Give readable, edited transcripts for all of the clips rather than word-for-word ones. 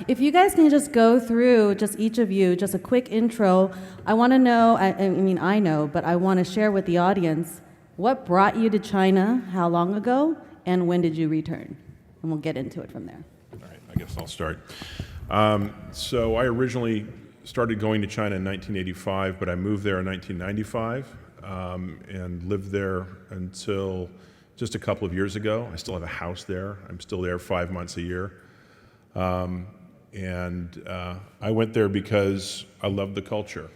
If you guys can just go through, just each of you, just a quick intro. I want to know, I know, but I want to share with the audience, what brought you to China, how long ago, and when did you return? And we'll get into it from there. All right, I guess I'll start. So I originally started going to China in 1985, but I moved there in 1995 and lived there until just a couple of years ago. I still have a house there. I'm still there 5 months a year. I went there because I loved the culture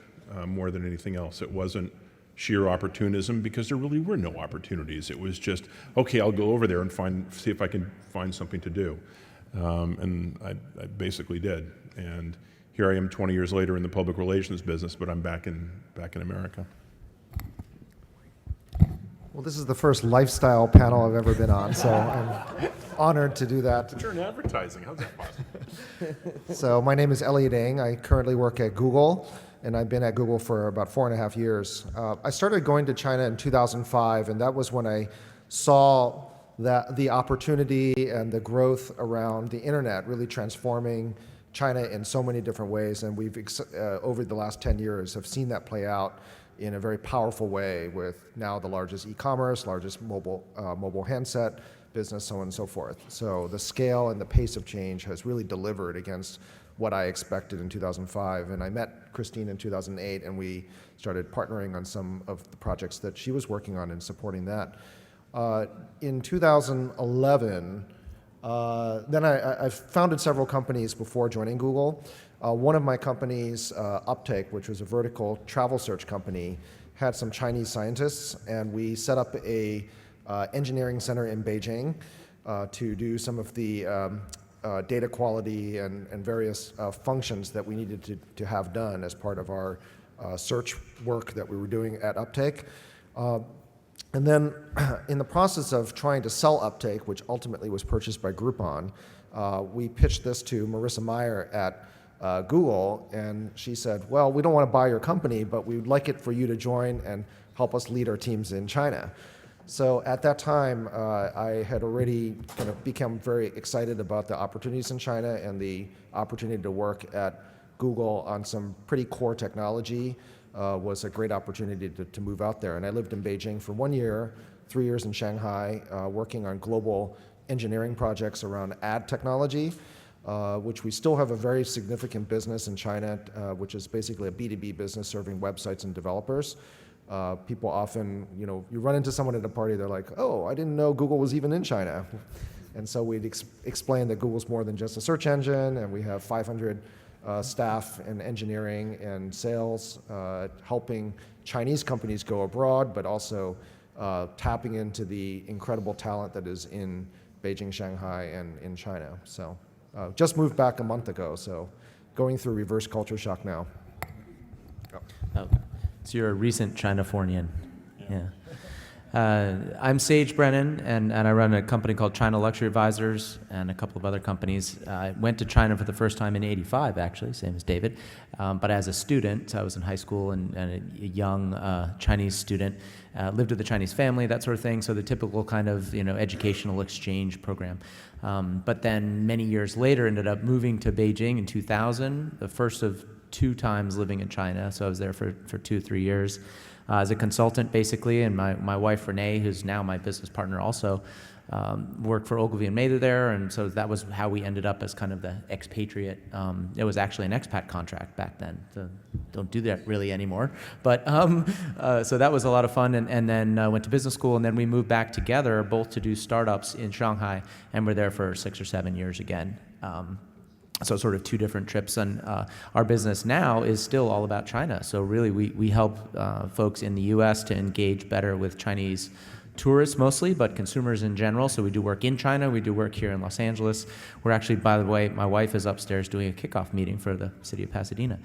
more than anything else. It wasn't sheer opportunism, because there really were no opportunities. It was just, okay, I'll go over there and see if I can find something to do. And I basically did. And here I am 20 years later in the public relations business, but I'm back in America. Well, this is the first lifestyle panel I've ever been on, so I'm honored to do that. But you're in advertising. How's that possible? So my name is Elliott Ng. I currently work at Google, and I've been at Google for about 4.5 years. I started going to China in 2005, and that was when I saw that the opportunity and the growth around the internet really transforming China in so many different ways, and we've over the last 10 years have seen that play out in a very powerful way, with now the largest e-commerce, largest mobile handset business, so on and so forth. So the scale and the pace of change has really delivered against what I expected in 2005. And I met Christine in 2008, and we started partnering on some of the projects that she was working on and supporting that. In 2011, then I founded several companies before joining Google. One of my companies, Uptake, which was a vertical travel search company, had some Chinese scientists, and we set up a engineering center in Beijing to do some of the data quality and various functions that we needed to have done as part of our search work that we were doing at Uptake. And then in the process of trying to sell Uptake, which ultimately was purchased by Groupon, we pitched this to Marissa Mayer at Google, and she said, well, we don't want to buy your company, but we would like it for you to join and help us lead our teams in China. So at that time, I had already kind of become very excited about the opportunities in China and the opportunity to work at Google on some pretty core technology. Was a great opportunity to move out there. And I lived in Beijing for 1 year, 3 years in Shanghai, working on global engineering projects around ad technology, which we still have a very significant business in China, which is basically a B2B business serving websites and developers. People often, you run into someone at a party, they're like, oh, I didn't know Google was even in China. And so we'd explain that Google's more than just a search engine, and we have 500 staff in engineering and sales, helping Chinese companies go abroad, but also tapping into the incredible talent that is in Beijing, Shanghai, and in China. So just moved back a month ago, so going through reverse culture shock now. Oh, so you're a recent Chinafornian. Yeah. I'm Sage Brennan, and I run a company called China Luxury Advisors and a couple of other companies. I went to China for the first time in '85, actually, same as David, but as a student. So I was in high school and a young Chinese student, lived with a Chinese family, that sort of thing, so the typical kind of educational exchange program. But then many years later ended up moving to Beijing in 2000, the first of 2 times living in China, so I was there for 2-3 years. As a consultant, basically, and my wife, Renee, who's now my business partner also, worked for Ogilvy and Mather there, and so that was how we ended up as kind of the expatriate. It was actually an expat contract back then, so don't do that really anymore. But so that was a lot of fun, and then went to business school, and then we moved back together, both to do startups in Shanghai, and we're there for 6 or 7 years again. So sort of 2 different trips, and our business now is still all about China. So really we help folks in the US to engage better with Chinese tourists mostly, but consumers in general. So we do work in China, we do work here in Los Angeles. We're actually, by the way, my wife is upstairs doing a kickoff meeting for the city of Pasadena.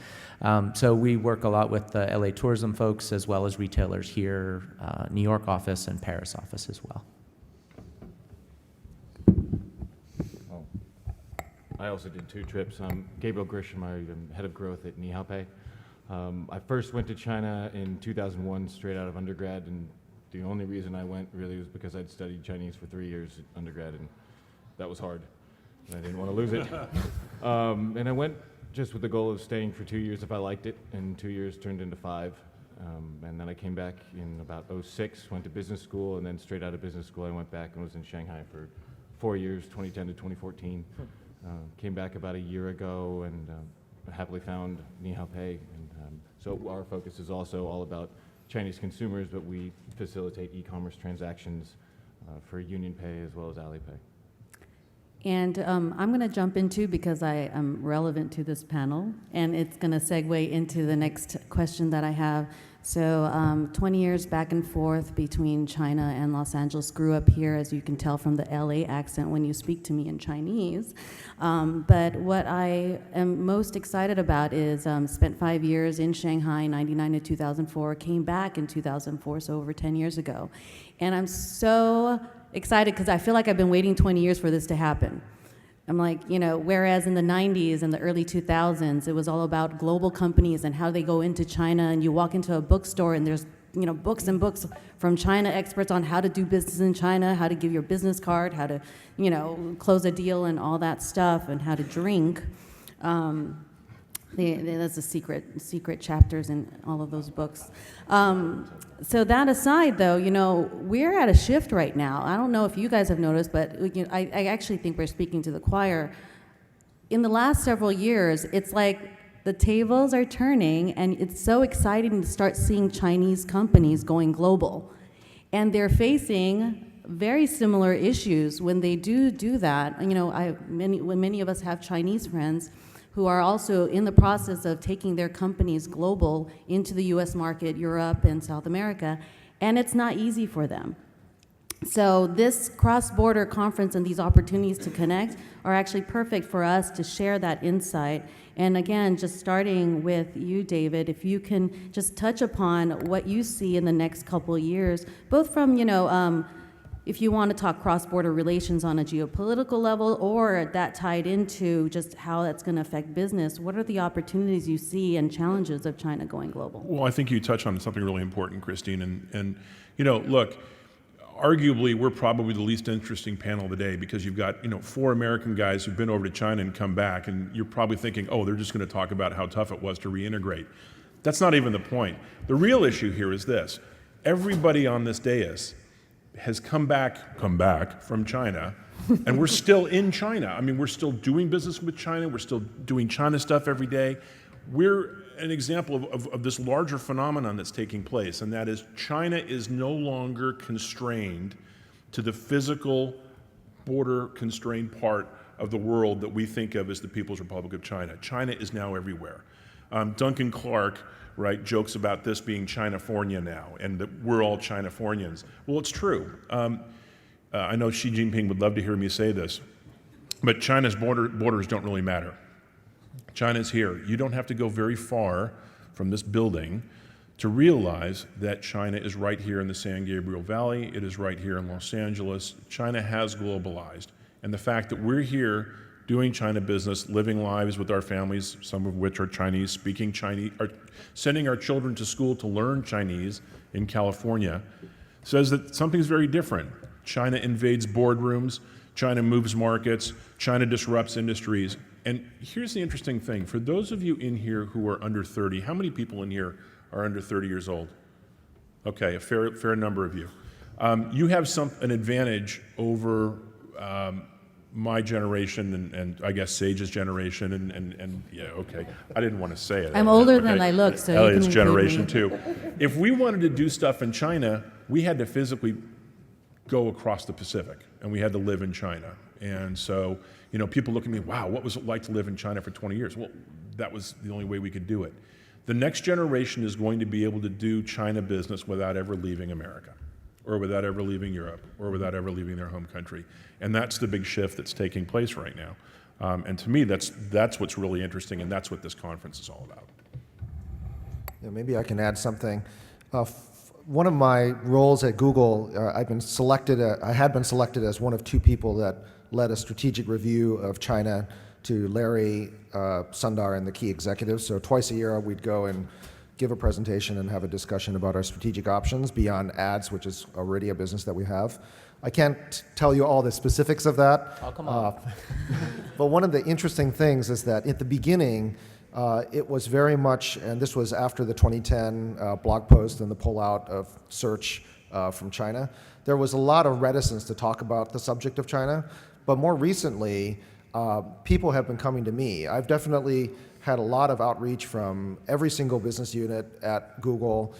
So we work a lot with the LA tourism folks as well as retailers here, New York office and Paris office as well. I also did 2 trips. Gabriel Grisham, I'm head of growth at Nihaopei. I first went to China in 2001, straight out of undergrad, and the only reason I went really was because I'd studied Chinese for 3 years at undergrad, and that was hard, and I didn't want to lose it. And I went just with the goal of staying for 2 years if I liked it, and 2 years turned into 5. And then I came back in about '06, went to business school, and then straight out of business school I went back and was in Shanghai for 4 years, 2010 to 2014. Came back about a year ago and happily found Nihao-Pay. And so our focus is also all about Chinese consumers, but we facilitate e-commerce transactions for UnionPay as well as Alipay. And I'm going to jump into, because I am relevant to this panel, and it's going to segue into the next question that I have. So 20 years back and forth between China and Los Angeles. Grew up here, as you can tell from the LA accent when you speak to me in Chinese. But what I am most excited about is spent 5 years in Shanghai, 99 to 2004, came back in 2004, so over 10 years ago. And I'm so excited because I feel like I've been waiting 20 years for this to happen. I'm like, whereas in the 90s and the early 2000s, it was all about global companies and how they go into China, and you walk into a bookstore and there's, books and books from China experts on how to do business in China, how to give your business card, how to, close a deal and all that stuff, and how to drink. That's the secret chapters in all of those books. So that aside, though, we're at a shift right now. I don't know if you guys have noticed, but I actually think we're speaking to the choir. In the last several years, it's like the tables are turning, and it's so exciting to start seeing Chinese companies going global. And they're facing very similar issues when they do that. When many of us have Chinese friends who are also in the process of taking their companies global into the US market, Europe, and South America, and it's not easy for them. So this cross-border conference and these opportunities to connect are actually perfect for us to share that insight. And again, just starting with you, David, if you can just touch upon what you see in the next couple of years, both from, if you want to talk cross-border relations on a geopolitical level, or that tied into just how that's going to affect business, what are the opportunities you see and challenges of China going global? Well, I think you touched on something really important, Christine. And look, arguably, we're probably the least interesting panel today because you've got, 4 American guys who've been over to China and come back, and you're probably thinking, oh, they're just going to talk about how tough it was to reintegrate. That's not even the point. The real issue here is this. Everybody on this dais has come back from China, and we're still in China. I mean, we're still doing business with China. We're still doing China stuff every day. We're an example of this larger phenomenon that's taking place, and that is China is no longer constrained to the physical border-constrained part of the world that we think of as the People's Republic of China. China is now everywhere. Duncan Clark, right, jokes about this being Chinafornia now, and that we're all Chinafornians. Well, it's true. I know Xi Jinping would love to hear me say this, but China's borders don't really matter. China's here. You don't have to go very far from this building to realize that China is right here in the San Gabriel Valley. It is right here in Los Angeles. China has globalized. And the fact that we're here doing China business, living lives with our families, some of which are Chinese, speaking Chinese, or sending our children to school to learn Chinese in California, says that something's very different. China invades boardrooms, China moves markets, China disrupts industries. And here's the interesting thing. For those of you in here who are under 30, how many people in here are under 30 years old? Okay, a fair number of you. You have an advantage over my generation and I guess Sage's generation and yeah, okay. I didn't want to say it. I'm older okay. than I look, so Elliott's you can generation too. If we wanted to do stuff in China, we had to physically go across the Pacific, and we had to live in China. And so, people look at me, wow, what was it like to live in China for 20 years? Well, that was the only way we could do it. The next generation is going to be able to do China business without ever leaving America, or without ever leaving Europe, or without ever leaving their home country. And that's the big shift that's taking place right now. And to me, that's what's really interesting, and that's what this conference is all about. Yeah, maybe I can add something. One of my roles at Google, I had been selected as one of 2 people that led a strategic review of China to Larry, Sundar, and the key executives. So twice a year we'd go and give a presentation and have a discussion about our strategic options beyond ads, which is already a business that we have. I can't tell you all the specifics of that. Oh, come on. But one of the interesting things is that at the beginning, it was very much, and this was after the 2010 blog post and the pullout of search from China, there was a lot of reticence to talk about the subject of China. But more recently, people have been coming to me. I've definitely had a lot of outreach from every single business unit at Google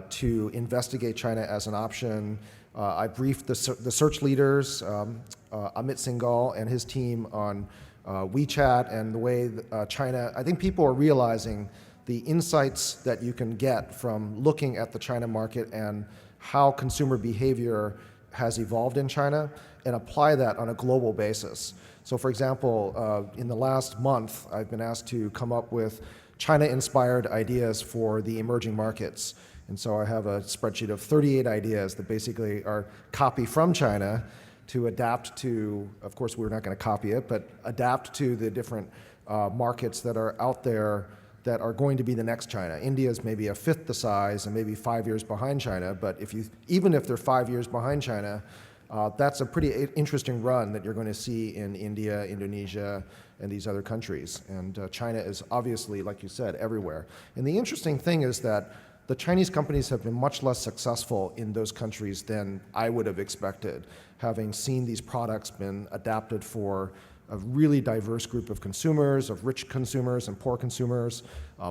to investigate China as an option. I briefed the search leaders, Amit Singhal and his team, on WeChat and the way China, I think people are realizing the insights that you can get from looking at the China market and how consumer behavior has evolved in China, and apply that on a global basis. So for example, in the last month, I've been asked to come up with China-inspired ideas for the emerging markets. And so I have a spreadsheet of 38 ideas that basically are copy from China to adapt to, of course we're not going to copy it, but adapt to the different markets that are out there that are going to be the next China. India is maybe a fifth the size and maybe 5 years behind China, but even if they're 5 years behind China, that's a pretty interesting run that you're going to see in India, Indonesia, and these other countries. And China is obviously, like you said, everywhere. And the interesting thing is that the Chinese companies have been much less successful in those countries than I would have expected, having seen these products been adapted for a really diverse group of consumers, of rich consumers and poor consumers,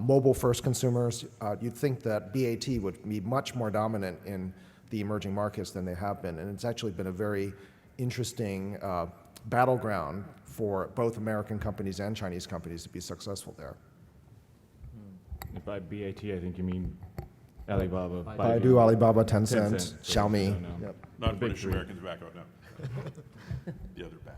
mobile-first consumers. You'd think that BAT would be much more dominant in the emerging markets than they have been, and it's actually been a very interesting battleground for both American companies and Chinese companies to be successful there. And by BAT, I think you mean Alibaba. Baidu, Alibaba, Tencent, so Xiaomi. no. Yep. Not Big British three. Americans back out now. The other bad.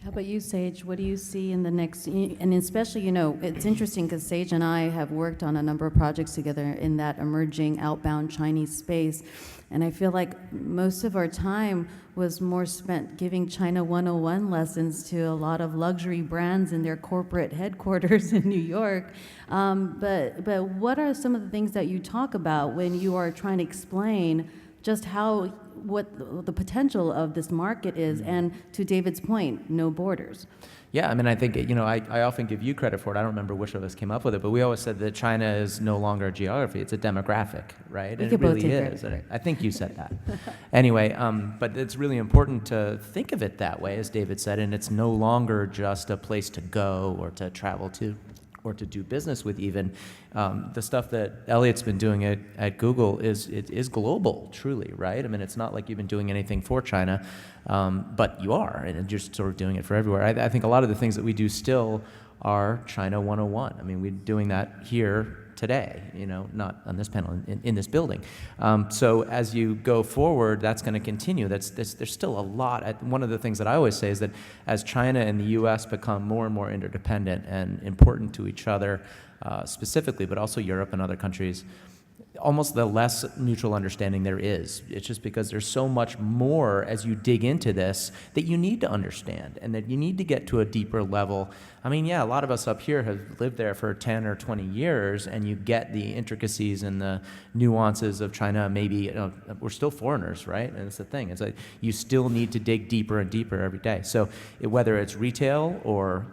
How about you, Sage? What do you see in the next, and especially, you know, it's interesting because Sage and I have worked on a number of projects together in that emerging outbound Chinese space, and I feel like most of our time was more spent giving China 101 lessons to a lot of luxury brands in their corporate headquarters in New York. But what are some of the things that you talk about when you are trying to explain just what the potential of this market is, and to David's point, no borders? Yeah, I mean, I think, you know, I often give you credit for it. I don't remember which of us came up with it, but we always said that China is no longer a geography, it's a demographic, right? We And could it both really take is. credit for it. I think you said that. Anyway, but it's really important to think of it that way, as David said, and it's no longer just a place to go or to travel to or to do business with even. The stuff that Elliott's been doing at Google is global, truly, right? I mean, it's not like you've been doing anything for China, but you are, and you're sort of doing it for everywhere. I think a lot of the things that we do still are China 101. I mean, we're doing that here today, you know, not on this panel, in this building. So as you go forward, that's going to continue. There's still a lot. One of the things that I always say is that as China and the U.S. become more and more interdependent and important to each other, specifically, but also Europe and other countries, almost the less mutual understanding there is. It's just because there's so much more as you dig into this that you need to understand and that you need to get to a deeper level. I mean, yeah, a lot of us up here have lived there for 10 or 20 years, and you get the intricacies and the nuances of China. Maybe, you know, we're still foreigners, right? And it's the thing. It's like you still need to dig deeper and deeper every day. So whether it's retail or,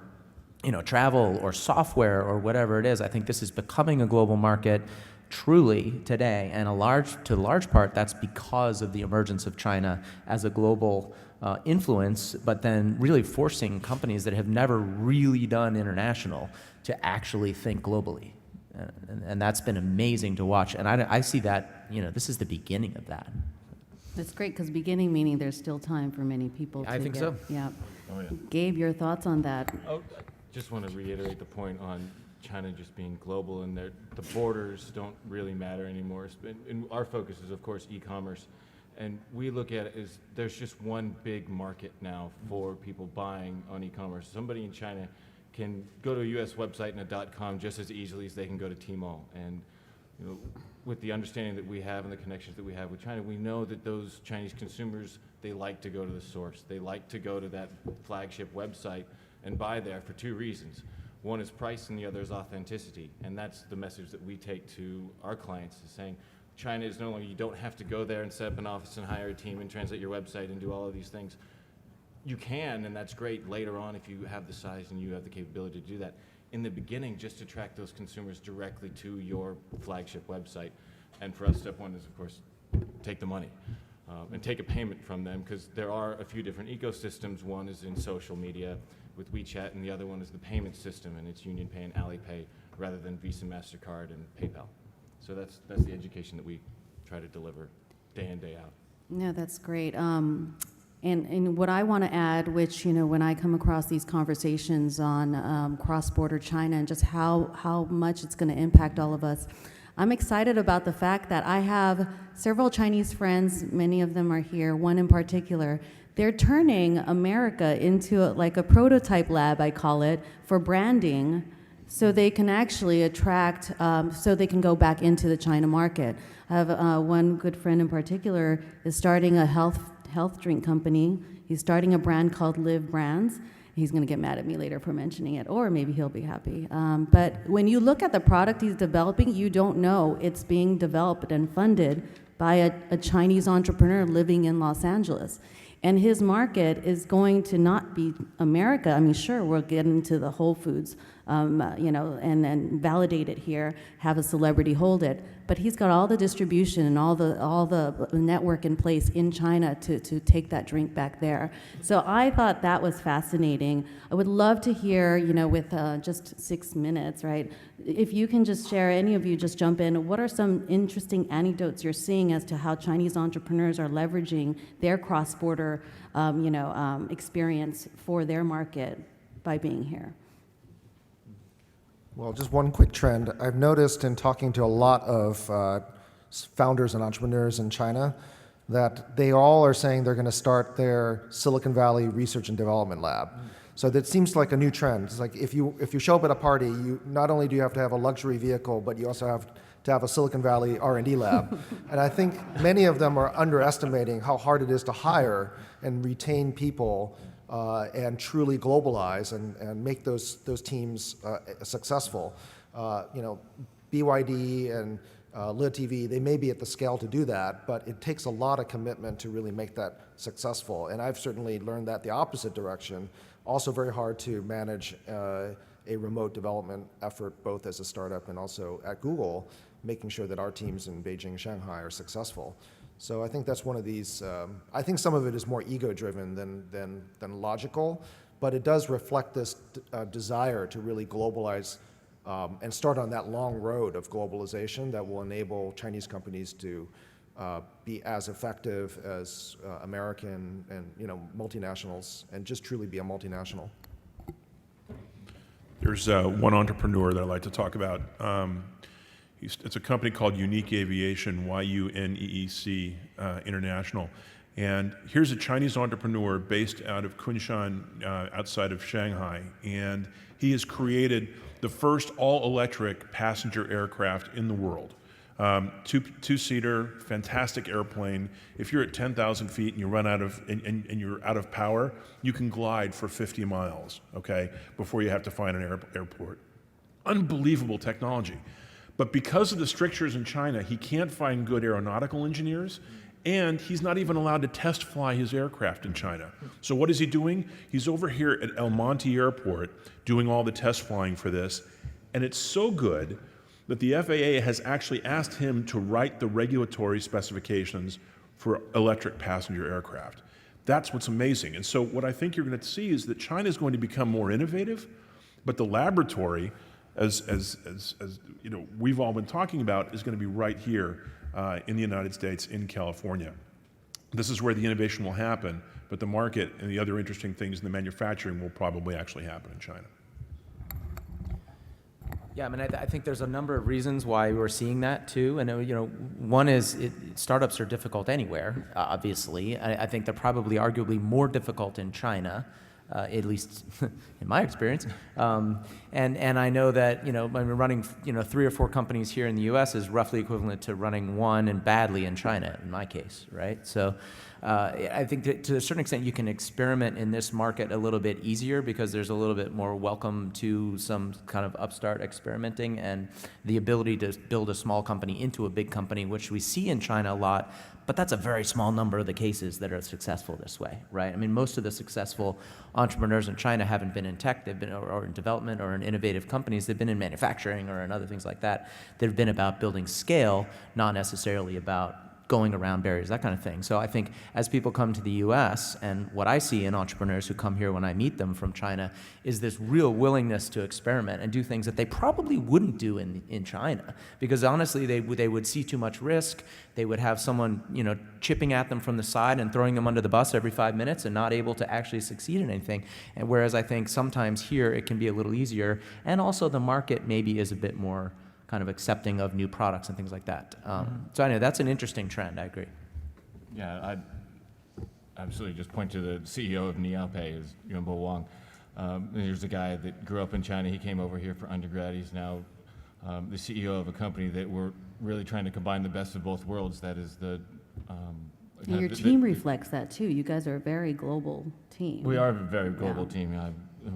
you know, travel or software or whatever it is, I think this is becoming a global market truly today, and to a large part, that's because of the emergence of China as a global influence, but then really forcing companies that have never really done international to actually think globally. And that's been amazing to watch. And I see that, you know, this is the beginning of that. That's great, because beginning meaning there's still time for many people to I think get, so. Yeah. Oh, yeah. Gabe, your thoughts on that? Oh, I just want to reiterate the point on China just being global, and the borders don't really matter anymore. And our focus is, of course, e-commerce. And we look at it as there's just one big market now for people buying on e-commerce. Somebody in China can go to a U.S. website and a .com just as easily as they can go to Tmall. And you know, with the understanding that we have and the connections that we have with China, we know that those Chinese consumers, they like to go to the source. They like to go to that flagship website and buy there for two reasons. One is price and the other is authenticity. And that's the message that we take to our clients, is saying China is no longer, you don't have to go there and set up an office and hire a team and translate your website and do all of these things. You can, and that's great later on if you have the size and you have the capability to do that. In the beginning, just attract those consumers directly to your flagship website. And for us, step one is, of course, take the money and take a payment from them, because there are a few different ecosystems. One is in social media with WeChat, and the other one is the payment system, and it's UnionPay and Alipay rather than Visa, MasterCard, and PayPal. So that's the education that we try to deliver day in, day out. Yeah, that's great. And what I want to add, which, when I come across these conversations on cross-border China and just how much it's going to impact all of us, I'm excited about the fact that I have several Chinese friends, many of them are here, one in particular. They're turning America into like a prototype lab, I call it, for branding, so they can actually attract, so they can go back into the China market. I have one good friend in particular is starting a health drink company. He's starting a brand called Live Brands. He's going to get mad at me later for mentioning it, or maybe he'll be happy. But when you look at the product he's developing, you don't know it's being developed and funded by a Chinese entrepreneur living in Los Angeles. And his market is going to not be America. I mean, sure, we'll get into the Whole Foods, and then validate it here, have a celebrity hold it. But he's got all the distribution and all the network in place in China to take that drink back there. So I thought that was fascinating. I would love to hear, with just 6 minutes, right? If you can just share, any of you just jump in, what are some interesting anecdotes you're seeing as to how Chinese entrepreneurs are leveraging their cross-border, experience for their market by being here? Well, just one quick trend. I've noticed in talking to a lot of founders and entrepreneurs in China that they all are saying they're going to start their Silicon Valley research and development lab. So that seems like a new trend. It's like if you show up at a party, you not only do you have to have a luxury vehicle, but you also have to have a Silicon Valley R&D lab. And I think many of them are underestimating how hard it is to hire and retain people and truly globalize and make those teams successful. BYD and LiTV, they may be at the scale to do that, but it takes a lot of commitment to really make that successful. And I've certainly learned that the opposite direction. Also very hard to manage a remote development effort, both as a startup and also at Google, making sure that our teams in Beijing and Shanghai are successful. So I think that's one of these, I think some of it is more ego-driven than logical, but it does reflect this desire to really globalize and start on that long road of globalization that will enable Chinese companies to be as effective as American and multinationals, and just truly be a multinational. There's one entrepreneur that I'd like to talk about. It's a company called Unique Aviation, YUNEEC International. And here's a Chinese entrepreneur based out of Kunshan, outside of Shanghai. And he has created the first all-electric passenger aircraft in the world. Two-seater, fantastic airplane. If you're at 10,000 feet and you run out of, and you're out of power, you can glide for 50 miles, okay, before you have to find an airport. Unbelievable technology. But because of the strictures in China, he can't find good aeronautical engineers, and he's not even allowed to test fly his aircraft in China. So what is he doing? He's over here at El Monte Airport doing all the test flying for this, and it's so good that the FAA has actually asked him to write the regulatory specifications for electric passenger aircraft. That's what's amazing. And so what I think you're going to see is that China is going to become more innovative, but the laboratory, as we've all been talking about, is going to be right here in the United States, in California. This is where the innovation will happen, but the market and the other interesting things in the manufacturing will probably actually happen in China. Yeah, I mean, I think there's a number of reasons why we're seeing that too. And one is startups are difficult anywhere. Obviously, I think they're probably arguably more difficult in China, at least in my experience. And I know that running 3 or 4 companies here in the U.S. is roughly equivalent to running one and badly in China, in my case, right? So I think that to a certain extent you can experiment in this market a little bit easier because there's a little bit more welcome to some kind of upstart experimenting and the ability to build a small company into a big company, which we see in China a lot, but that's a very small number of the cases that are successful this way, right? I mean, most of the successful entrepreneurs in China haven't been in tech, they've been or in development or in innovative companies, they've been in manufacturing or in other things like that. They've been about building scale, not necessarily about going around barriers, that kind of thing. So I think as people come to the US, and what I see in entrepreneurs who come here when I meet them from China is this real willingness to experiment and do things that they probably wouldn't do in China. Because honestly, they would see too much risk. They would have someone, chipping at them from the side and throwing them under the bus every 5 minutes and not able to actually succeed in anything. And whereas I think sometimes here it can be a little easier, and also the market maybe is a bit more kind of accepting of new products and things like that. So anyway, that's an interesting trend, I agree. Yeah, I'd absolutely just point to the CEO of Niaopei, is Yunbo Wang. Here's a guy that grew up in China. He came over here for undergrad. He's now the CEO of a company that we're really trying to combine the best of both worlds. That is the... and your team reflects that too. You guys are a very global team. We are a very global team.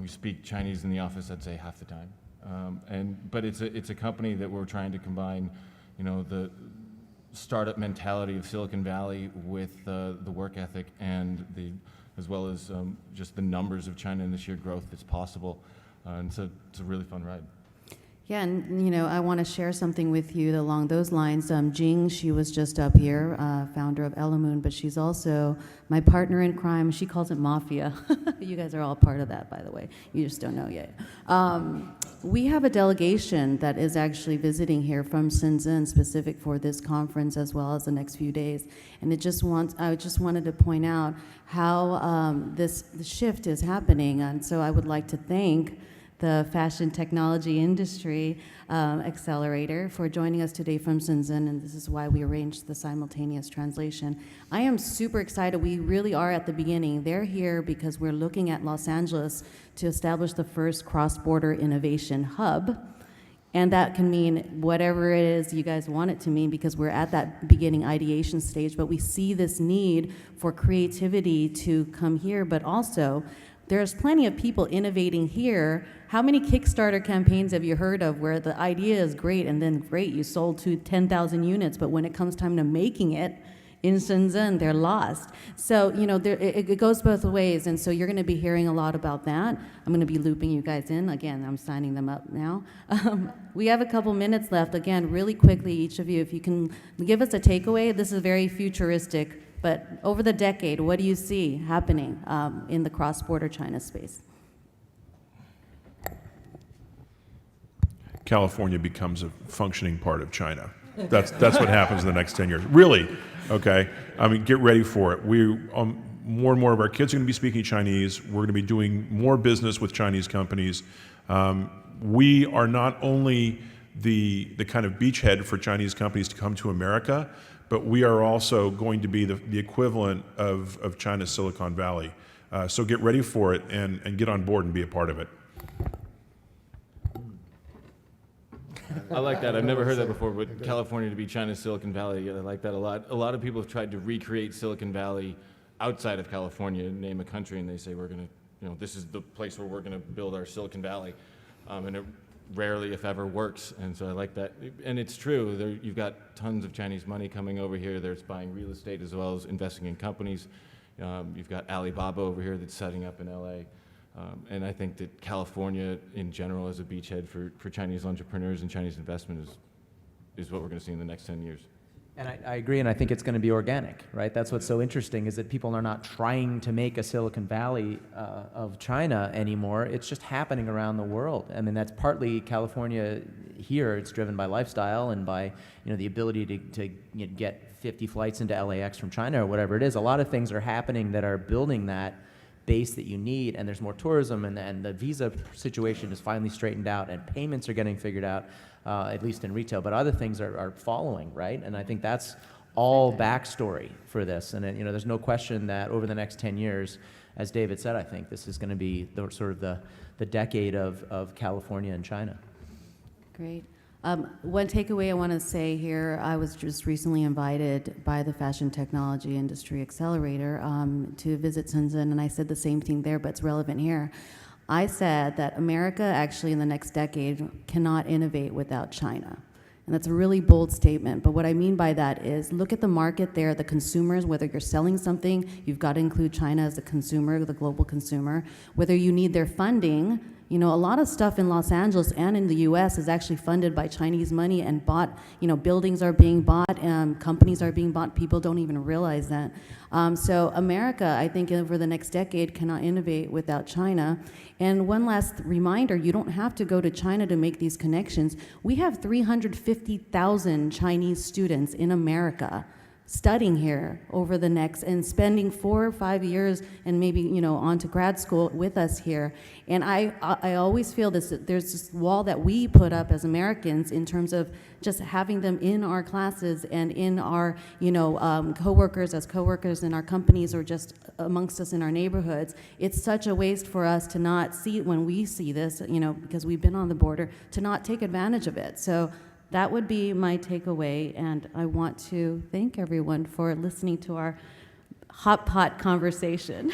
We speak Chinese in the office, I'd say, half the time. But it's a company that we're trying to combine, the startup mentality of Silicon Valley with the work ethic and as well as just the numbers of China and the sheer growth that's possible. And so it's a really fun ride. Yeah, and I want to share something with you along those lines. Jing, she was just up here, founder of Elamoon, but she's also my partner in crime. She calls it Mafia. You guys are all part of that, by the way. You just don't know yet. We have a delegation that is actually visiting here from Shenzhen, specific for this conference as well as the next few days. And I just wanted to point out how this shift is happening. And so I would like to thank the Fashion Technology Industry Accelerator for joining us today from Shenzhen, and this is why we arranged the simultaneous translation. I am super excited. We really are at the beginning. They're here because we're looking at Los Angeles to establish the first cross-border innovation hub, and that can mean whatever it is you guys want it to mean, because we're at that beginning ideation stage, but we see this need for creativity to come here, but also there's plenty of people innovating here. How many Kickstarter campaigns have you heard of where the idea is great and then great, you sold to 10,000 units, but when it comes time to making it in Shenzhen, they're lost. So, it goes both ways, and so you're gonna be hearing a lot about that. I'm gonna be looping you guys in. Again, I'm signing them up now. We have a couple minutes left. Again, really quickly, each of you, if you can give us a takeaway. This is very futuristic, but over the decade, what do you see happening in the cross-border China space? California becomes a functioning part of China. That's what happens in the next 10 years. Really, okay? I mean, get ready for it. More and more of our kids are going to be speaking Chinese. We're going to be doing more business with Chinese companies. We are not only the kind of beachhead for Chinese companies to come to America, but we are also going to be the equivalent of China's Silicon Valley. So get ready for it and get on board and be a part of it. I like that. I've never heard that before, but California to be China's Silicon Valley, I like that a lot. A lot of people have tried to recreate Silicon Valley outside of California, name a country, and they say we're going to, this is the place where we're going to build our Silicon Valley. And it rarely, if ever, works. And so I like that. And it's true. You've got tons of Chinese money coming over here. They're buying real estate as well as investing in companies. You've got Alibaba over here that's setting up in LA. And I think that California in general as a beachhead for Chinese entrepreneurs and Chinese investment is what we're going to see in the next 10 years. And I agree, and I think it's going to be organic, right? That's what's so interesting, is that people are not trying to make a Silicon Valley of China anymore. It's just happening around the world. I mean, that's partly California here. It's driven by lifestyle and by the ability to get 50 flights into LAX from China or whatever it is. A lot of things are happening that are building that base that you need, and there's more tourism, and the visa situation is finally straightened out, and payments are getting figured out, at least in retail, but other things are following, right? And I think that's all backstory for this. And there's no question that over the next 10 years, as David said, I think this is going to be the decade of California and China. Great. One takeaway I want to say here, I was just recently invited by the Fashion Technology Industry Accelerator to visit Shenzhen, and I said the same thing there, but it's relevant here. I said that America actually in the next decade cannot innovate without China. And that's a really bold statement, but what I mean by that is look at the market there, the consumers, whether you're selling something, you've got to include China as the consumer, the global consumer, whether you need their funding. You know, a lot of stuff in Los Angeles and in the US is actually funded by Chinese money and bought, you know, buildings are being bought, companies are being bought, people don't even realize that. So America, I think over the next decade cannot innovate without China. And one last reminder, you don't have to go to China to make these connections. We have 350,000 Chinese students in America studying here over the next and spending 4 or 5 years and maybe, you know, on to grad school with us here. And I always feel this, there's this wall that we put up as Americans in terms of just having them in our classes and in our, you know, coworkers in our companies or just amongst us in our neighborhoods. It's such a waste for us to not see it when we see this, you know, because we've been on the border, to not take advantage of it. So that would be my takeaway, and I want to thank everyone for listening to our hot pot conversation.